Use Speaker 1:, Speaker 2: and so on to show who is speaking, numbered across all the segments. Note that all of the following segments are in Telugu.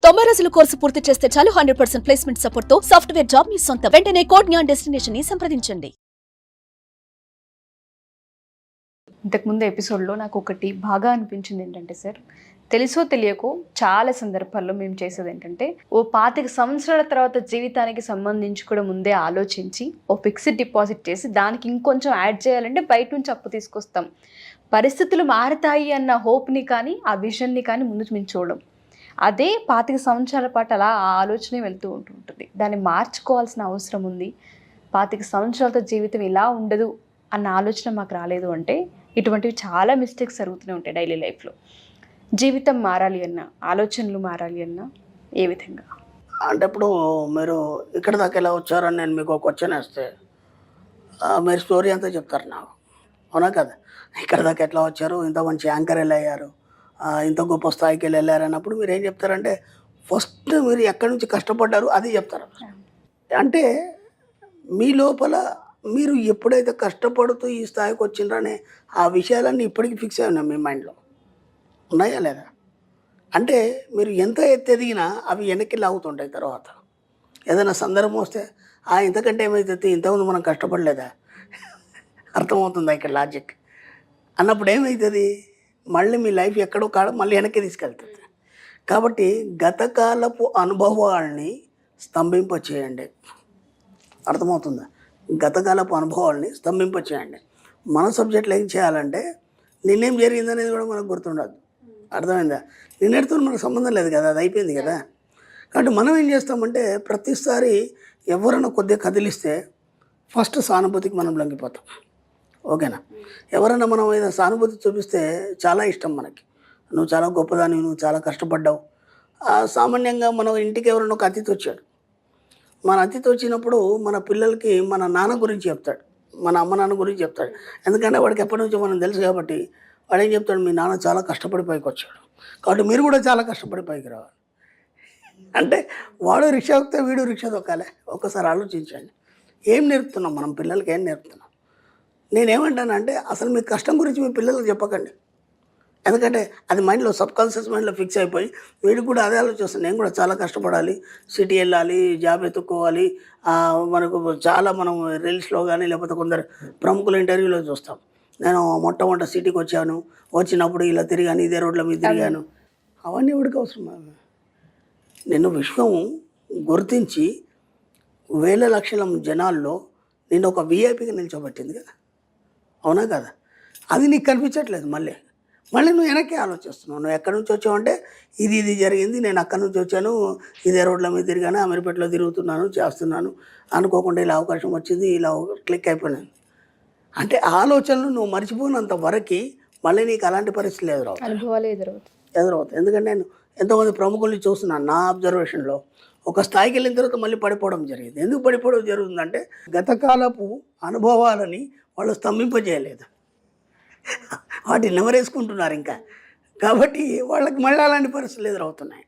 Speaker 1: 90 రోజుల కోర్సు పూర్తి చేస్తే చాలు 100% ప్లేస్మెంట్ సపోర్ట్ తో సాఫ్ట్వేర్ జాబ్ మీ సొంతం. వెంటనే కోడ్ జ్ఞాన్ డెస్టినేషన్ ని సంప్రదించండి.
Speaker 2: ఇంతకుముందు ఎపిసోడ్లో నాకు ఒకటి బాగా అనిపించింది ఏంటంటే సార్, తెలుసో తెలియకో చాలా సందర్భాల్లో మేము చేసేది ఏంటంటే, ఓ 25 సంవత్సరాల తర్వాత జీవితానికి సంబంధించి కూడా ముందే ఆలోచించి ఓ ఫిక్స్డ్ డిపాజిట్ చేసి దానికి ఇంకొంచెం యాడ్ చేయాలంటే బయట నుంచి అప్పు తీసుకొస్తాం. పరిస్థితులు మారుతాయి అన్న హోప్ని కానీ ఆ విజన్ని కానీ ముందు మేము చూడడం. అదే 25 సంవత్సరాల పాటు అలా ఆ ఆలోచనే వెళ్తూ ఉంటుంటుంది. దాన్ని మార్చుకోవాల్సిన అవసరం ఉంది. 25 సంవత్సరాలతో జీవితం ఇలా ఉండదు అన్న ఆలోచన మాకు రాలేదు అంటే ఇటువంటివి చాలా మిస్టేక్స్ జరుగుతూనే ఉంటాయి డైలీ లైఫ్లో. జీవితం మారాలి అన్న, ఆలోచనలు మారాలి అన్న ఏ విధంగా
Speaker 3: అంటే ఇప్పుడు మీరు ఇక్కడ దాకా ఎలా వచ్చారని నేను మీకు ఒక క్వశ్చన్ వేస్తే మీరు స్టోరీ అంతా చెప్తారు నాకు, అవునా కదా? ఇక్కడ దాకా ఎట్లా వచ్చారు, ఇంత మంచి యాంకర్ ఎలా అయ్యారు, ఇంత గొప్ప స్థాయికి వెళ్ళారు అన్నప్పుడు మీరు ఏం చెప్తారంటే ఫస్ట్ మీరు ఎక్కడి నుంచి కష్టపడ్డారు అది చెప్తారు. అంటే మీ లోపల మీరు ఎప్పుడైతే కష్టపడుతూ ఈ స్థాయికి వచ్చిండ్రనే ఆ విషయాలన్నీ ఇప్పటికీ ఫిక్స్ అయి ఉన్నాయి మీ మైండ్లో, ఉన్నాయా లేదా? అంటే మీరు ఎంత ఎదిగినా అవి వెనక్కి లాగుతుంటాయి. తర్వాత ఏదైనా సందర్భం వస్తే ఇంతకంటే ఏమవుతుంది, ఇంతకుముందు మనం కష్టపడలేదా, అర్థమవుతుందా ఇక్కడ లాజిక్ అన్నప్పుడు ఏమవుతుంది, మళ్ళీ మీ లైఫ్ ఎక్కడో కాడ మళ్ళీ వెనక్కి తీసుకెళ్తుంది. కాబట్టి గతకాలపు అనుభవాల్ని స్తంభింపచేయండి, అర్థమవుతుందా? గతకాలపు అనుభవాల్ని స్తంభింపచేయండి. మన సబ్జెక్టులో ఏం చేయాలంటే నిన్నేం జరిగిందనేది కూడా మనకు గుర్తుండదు, అర్థమైందా? నిన్నటితో మనకు సంబంధం లేదు కదా, అది అయిపోయింది కదా. కాబట్టి మనం ఏం చేస్తామంటే ప్రతిసారి ఎవరైనా కొద్దిగా కదిలిస్తే ఫస్ట్ సానుభూతికి మనం లొంగిపోతాం, ఓకేనా? ఎవరైనా మనం ఏదైనా సానుభూతి చూపిస్తే చాలా ఇష్టం మనకి, నువ్వు చాలా గొప్పదానివి, నువ్వు చాలా కష్టపడ్డావు. సామాన్యంగా మనం ఇంటికి ఎవరైనా ఒక అతిథి వచ్చాడు, మన అతిథి వచ్చినప్పుడు మన పిల్లలకి మన నాన్న గురించి చెప్తాడు, మన అమ్మ నాన్న గురించి చెప్తాడు. ఎందుకంటే వాడికి ఎప్పటి నుంచో మనం తెలుసు కాబట్టి వాడు ఏం చెప్తాడు, మీ నాన్న చాలా కష్టపడి పైకి వచ్చాడు కాబట్టి మీరు కూడా చాలా కష్టపడి పైకి రావాలి. అంటే వాడు రిక్షా తొక్కితే వీడు రిక్షా తొక్కాలి. ఒక్కసారి ఆలోచించండి, ఏం నేర్పుతున్నాం మనం పిల్లలకి, ఏం నేర్పుతున్నాం? నేనేమంటానంటే అసలు మీ కష్టం గురించి మీ పిల్లలకు చెప్పకండి. ఎందుకంటే అది మైండ్లో సబ్కాన్షియస్ మైండ్లో ఫిక్స్ అయిపోయి వీడికి కూడా అదే ఆలోచిస్తాను, నేను కూడా చాలా కష్టపడాలి, సిటీ వెళ్ళాలి, జాబ్ ఎత్తుక్కోవాలి. మనకు చాలా మనం రీల్స్లో కానీ లేకపోతే కొందరు ప్రముఖుల ఇంటర్వ్యూలో చూస్తాం, నేను మొట్టమొదటి సిటీకి వచ్చాను, వచ్చినప్పుడు ఇలా తిరిగాను, ఇదే రోడ్ల మీద తిరిగాను. అవన్నీ ఎవరికి అవసరం? నేను విశ్వం గుర్తించి వేల లక్షల జనాల్లో నేను ఒక వీఐపీగా నిల్చోబెట్టింది కదా, అవునా కదా? అది నీకు కనిపించట్లేదు. మళ్ళీ నువ్వు వెనక్కి ఆలోచిస్తున్నావు. నువ్వు ఎక్కడి నుంచి వచ్చావు అంటే ఇది జరిగింది, నేను అక్కడి నుంచి వచ్చాను, ఇదే రోడ్ల మీద తిరిగాను, అమీర్పేటలో తిరుగుతున్నాను, చేస్తున్నాను, అనుకోకుండా ఇలా అవకాశం వచ్చింది, ఇలా క్లిక్ అయిపోయినాను. అంటే ఆలోచనలు నువ్వు మర్చిపోయినంత వరకు మళ్ళీ నీకు అలాంటి పరిస్థితులు ఎదురవుతాయి. ఎందుకంటే నేను ఎంతోమంది ప్రముఖుల్ని చూస్తున్నాను, నా అబ్జర్వేషన్లో ఒక స్థాయికి వెళ్ళిన తర్వాత మళ్ళీ పడిపోవడం జరిగింది. ఎందుకు పడిపోవడం జరుగుతుందంటే గతకాలపు అనుభవాలని వాళ్ళు స్తంభింపజేయలేదు, వాటిని నెమరేసుకుంటున్నారు ఇంకా. కాబట్టి వాళ్ళకి మళ్ళీ అలాంటి పరిస్థితులు ఎదురవుతున్నాయి.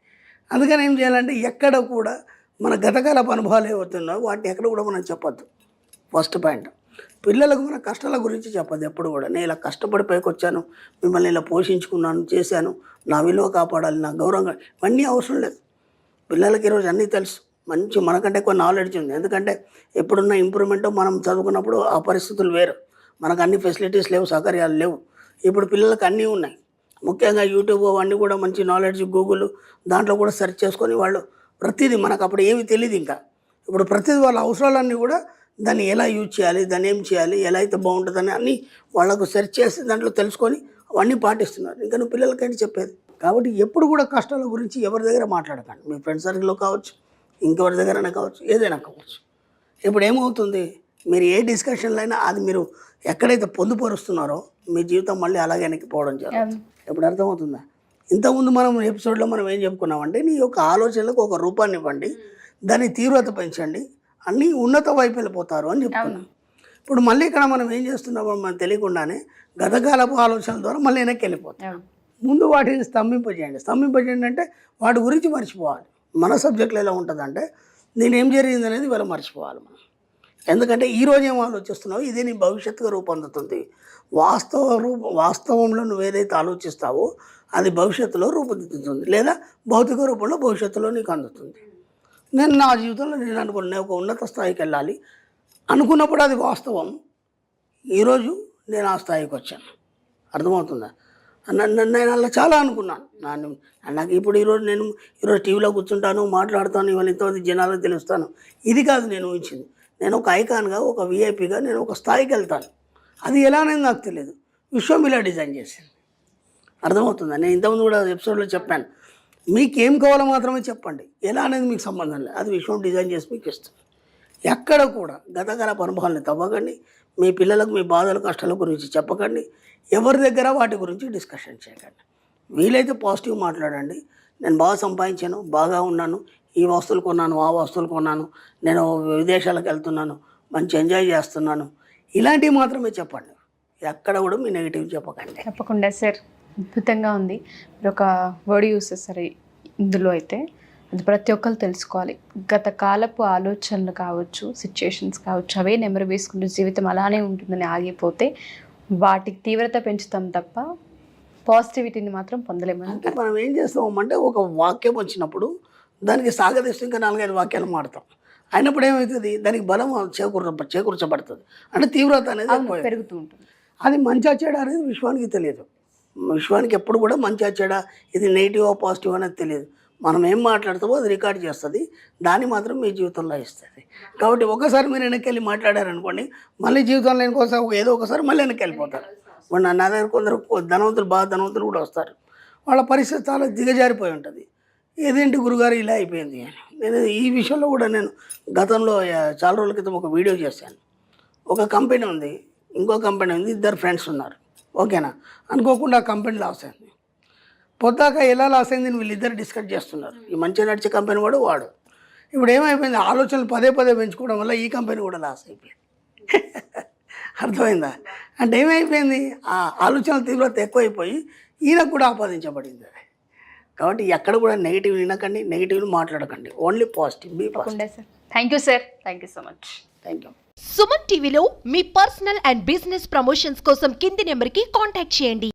Speaker 3: అందుకని ఏం చేయాలంటే ఎక్కడ కూడా మన గతకాలపు అనుభవాలు ఏమవుతున్నాయో వాటిని ఎక్కడ కూడా మనం చెప్పొద్దు. ఫస్ట్ పాయింట్, పిల్లలకు మన కష్టాల గురించి చెప్పదు ఎప్పుడు కూడా. నేను ఇలా కష్టపడి పైకి వచ్చాను, మిమ్మల్ని ఇలా పోషించుకున్నాను, చేశాను, నా విలువ కాపాడాలి, నా గౌరవంగా, ఇవన్నీ అవసరం లేదు. పిల్లలకి ఈరోజు అన్నీ తెలుసు, మంచి మనకంటే ఎక్కువ నాలెడ్జ్ ఉంది. ఎందుకంటే ఎప్పుడున్న ఇంప్రూవ్మెంట్ మనం చదువుకున్నప్పుడు ఆ పరిస్థితులు వేరు, మనకు అన్ని ఫెసిలిటీస్ లేవు, సౌకర్యాలు లేవు. ఇప్పుడు పిల్లలకు అన్నీ ఉన్నాయి, ముఖ్యంగా యూట్యూబ్ అవన్నీ కూడా మంచి నాలెడ్జ్, గూగుల్ దాంట్లో కూడా సెర్చ్ చేసుకొని వాళ్ళు ప్రతిదీ, మనకు అప్పుడు ఏమీ తెలియదు ఇంకా, ఇప్పుడు ప్రతిదీ వాళ్ళ అవసరాలన్నీ కూడా దాన్ని ఎలా యూజ్ చేయాలి, దాన్ని ఏం చేయాలి, ఎలా అయితే బాగుంటుందని అన్నీ వాళ్ళకు సెర్చ్ చేసి దాంట్లో తెలుసుకొని అవన్నీ పాటిస్తున్నారు. ఇంకా నువ్వు పిల్లలకంటే చెప్పేది. కాబట్టి ఎప్పుడు కూడా కష్టాల గురించి ఎవరి దగ్గర మాట్లాడకండి, మీ ఫ్రెండ్ సర్కిల్లో కావచ్చు, ఇంకెవరి దగ్గరైనా కావచ్చు, ఏదైనా కావచ్చు. ఇప్పుడు ఏమవుతుంది, మీరు ఏ డిస్కషన్లో అయినా అది మీరు ఎక్కడైతే పొందుపరుస్తున్నారో మీ జీవితం మళ్ళీ అలాగే వెనక్కిపోవడం జరుగుతుంది. ఇప్పుడు అర్థమవుతుందా? ఇంతకుముందు మనం ఎపిసోడ్లో మనం ఏం చెప్పుకున్నామంటే నీ యొక్క ఆలోచనలకు ఒక రూపాన్ని ఇవ్వండి, దాన్ని తీవ్రత పెంచండి, అన్నీ ఉన్నత వైపు వెళ్ళిపోతారు అని చెప్పుకున్నాం. ఇప్పుడు మళ్ళీ ఇక్కడ మనం ఏం చేస్తున్నామో మనం తెలియకుండానే గతకాలపు ఆలోచనల ద్వారా మళ్ళీ వెనక్కి వెళ్ళిపోతాం. ముందు వాటిని స్తంభింపజేయండి అంటే వాటి గురించి మర్చిపోవాలి. మన సబ్జెక్టులో ఎలా ఉంటుందంటే నేనేం జరిగింది అనేది వీళ్ళు మర్చిపోవాలి మనం. ఎందుకంటే ఈరోజు ఏం ఆలోచిస్తున్నావు ఇదే నీ భవిష్యత్తుగా రూపొందుతుంది. వాస్తవంలో నువ్వు ఏదైతే ఆలోచిస్తావో అది భవిష్యత్తులో రూపుదిద్దుతుంది, లేదా భౌతిక రూపంలో భవిష్యత్తులో నీకు అందుతుంది. నేను నా జీవితంలో నేను అనుకున్నాను, నేను ఒక ఉన్నత స్థాయికి వెళ్ళాలి అనుకున్నప్పుడు అది వాస్తవం. ఈరోజు నేను ఆ స్థాయికి వచ్చాను. అర్థమవుతుందా? నేను అలా చాలా అనుకున్నాను. నాకు ఇప్పుడు ఈరోజు టీవీలో కూర్చుంటాను, మాట్లాడతాను, ఇవాళ ఇంతమంది జనాలకు తెలుస్తాను. ఇది కాదు నేను ఊహించింది. నేను ఒక ఐకాన్గా, ఒక విఐపిగా నేను ఒక స్థాయికి వెళ్తాను. అది ఎలా అనేది నాకు తెలియదు. విశ్వం ఇలా డిజైన్ చేసింది. అర్థమవుతుందా? నేను ఇంతకుముందు కూడా ఎపిసోడ్లో చెప్పాను, మీకేం కావాలో మాత్రమే చెప్పండి, ఎలా అనేది మీకు సంబంధం లేదు. అది విశ్వం డిజైన్ చేసి మీకు ఇస్తుంది. ఎక్కడ కూడా గతకాల అనుభవాలని తవ్వకండి. మీ పిల్లలకు మీ బాధల కష్టాల గురించి చెప్పకండి. ఎవరి దగ్గర వాటి గురించి డిస్కషన్ చేయకండి. వీలైతే పాజిటివ్ మాట్లాడండి. నేను బాగా సంపాదించాను, బాగా ఉన్నాను, ఈ వస్తువులు కొన్నాను, ఆ వస్తువులు కొన్నాను, నేను విదేశాలకు వెళ్తున్నాను, మంచి ఎంజాయ్ చేస్తున్నాను, ఇలాంటివి మాత్రమే చెప్పండి. ఎక్కడ కూడా మీ నెగిటివ్ చెప్పకండి.
Speaker 2: తప్పకుండా సార్, అద్భుతంగా ఉంది. మీరు ఒక వర్డ్ యూస్ చేస్తారు ఇందులో, అయితే అది ప్రతి ఒక్కరు తెలుసుకోవాలి. గత కాలపు ఆలోచనలు కావచ్చు, సిచ్యుయేషన్స్ కావచ్చు, అవే నెమరు వేసుకుంటూ జీవితం అలానే ఉంటుందని ఆగిపోతే వాటికి తీవ్రత పెంచుతాం తప్ప పాజిటివిటీని మాత్రం పొందలేమని.
Speaker 3: అంటే మనం ఏం చేస్తామంటే, ఒక వాక్యం వచ్చినప్పుడు దానికి సాగదీస్తూ ఇంకా 4-5 వాక్యాలు మాడతాం. అయినప్పుడు ఏమవుతుంది, దానికి బలం చేకూర్చబడుతుంది. అంటే తీవ్రత అనేది
Speaker 2: పెరుగుతూ ఉంటుంది.
Speaker 3: అది మంచి చెడు అనేది విశ్వానికి తెలియదు. విశ్వానికి ఎప్పుడు కూడా మంచి చెడ, ఇది నెగిటివ్ పాజిటివ్ అనేది తెలియదు. మనం ఏం మాట్లాడతామో అది రికార్డ్ చేస్తుంది, దాన్ని మాత్రం మీ జీవితంలో ఇస్తుంది. కాబట్టి ఒకసారి మీరు వెనక్కి వెళ్ళి మాట్లాడారనుకోండి, మళ్ళీ జీవితంలో ఏదో ఒకసారి మళ్ళీ వెనక్కి వెళ్ళిపోతారు. నా దగ్గర కొందరు బాగా ధనవంతులు కూడా వస్తారు. వాళ్ళ పరిస్థితి చాలా దిగజారిపోయి ఉంటుంది. ఏదేంటి గురుగారు ఇలా అయిపోయింది అని. నేను ఈ విషయంలో కూడా నేను గతంలో చాలా రోజుల క్రితం ఒక వీడియో చేశాను. ఒక కంపెనీ ఉంది, ఇంకో కంపెనీ ఉంది, 2 ఫ్రెండ్స్ ఉన్నారు. ఓకేనా? అనుకోకుండా ఆ కంపెనీ లాస్ అయింది. పొద్దాక ఎలా లాస్ అయింది వీళ్ళిద్దరు డిస్కస్ చేస్తున్నారు. ఈ మంచిగా నడిచే కంపెనీ వాడు. ఇప్పుడు ఏమైపోయింది, ఆలోచనలు పదే పెంచుకోవడం వల్ల ఈ కంపెనీ కూడా లాస్ అయిపోయింది. అర్థమైందా? అంటే ఏమైపోయింది, ఆ ఆలోచనల తీవ్రత ఎక్కువైపోయి ఈయనకు కూడా ఆపాదించబడింది అది. కాబట్టి ఎక్కడ కూడా నెగిటివ్ వినకండి, నెగిటివ్ మాట్లాడకండి, only positive. Be positive.
Speaker 2: Sir, thank you sir, thank you so much.
Speaker 3: Thank you.
Speaker 4: Suman టీవీలో మీ పర్సనల్ అండ్ బిజినెస్ ప్రమోషన్స్ కోసం కింది నెంబర్కి కాంటాక్ట్ చేయండి.